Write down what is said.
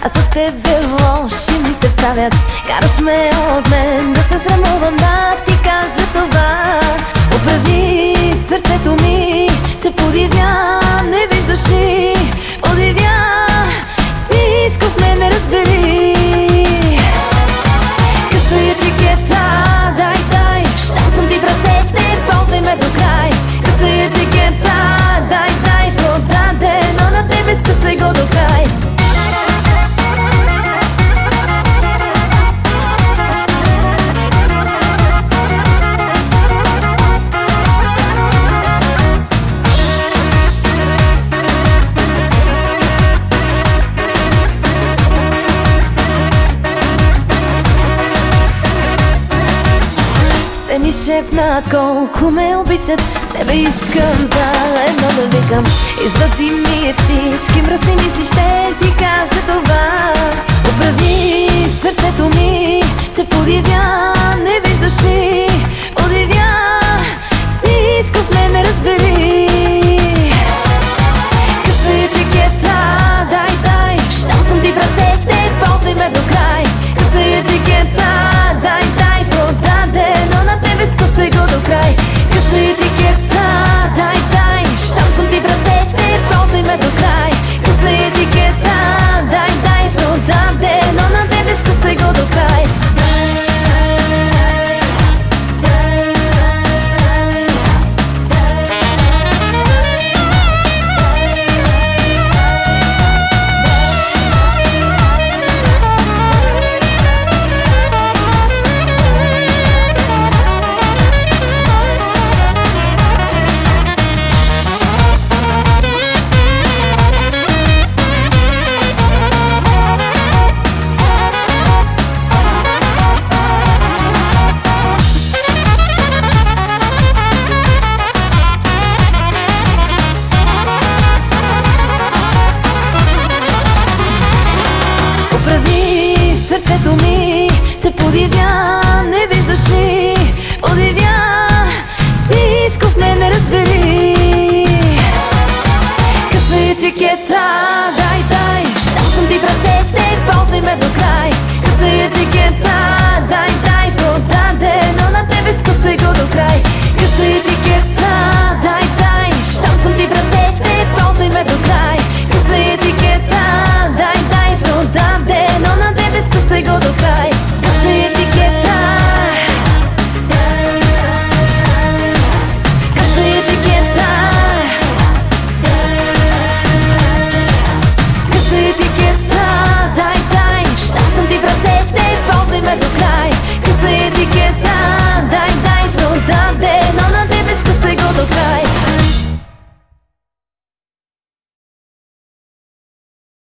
а с тебе лоши ми се правят. Караш ме от мен да се срамувам да ти кажа това. Оправи сърцето ми, се подивя, не виждаш ли? Подивя, всичко в мен не разбери. Къса етикета, дай, щом съм ти в ръцете, ползвай ме до край. Къса етикета, дай, продадено на тебе, скъсай го до край. Ми шепнат колко ме обичат, с тебе искам заедно да викам. Извади ми всички мръсни мисли, ще ти кажа това.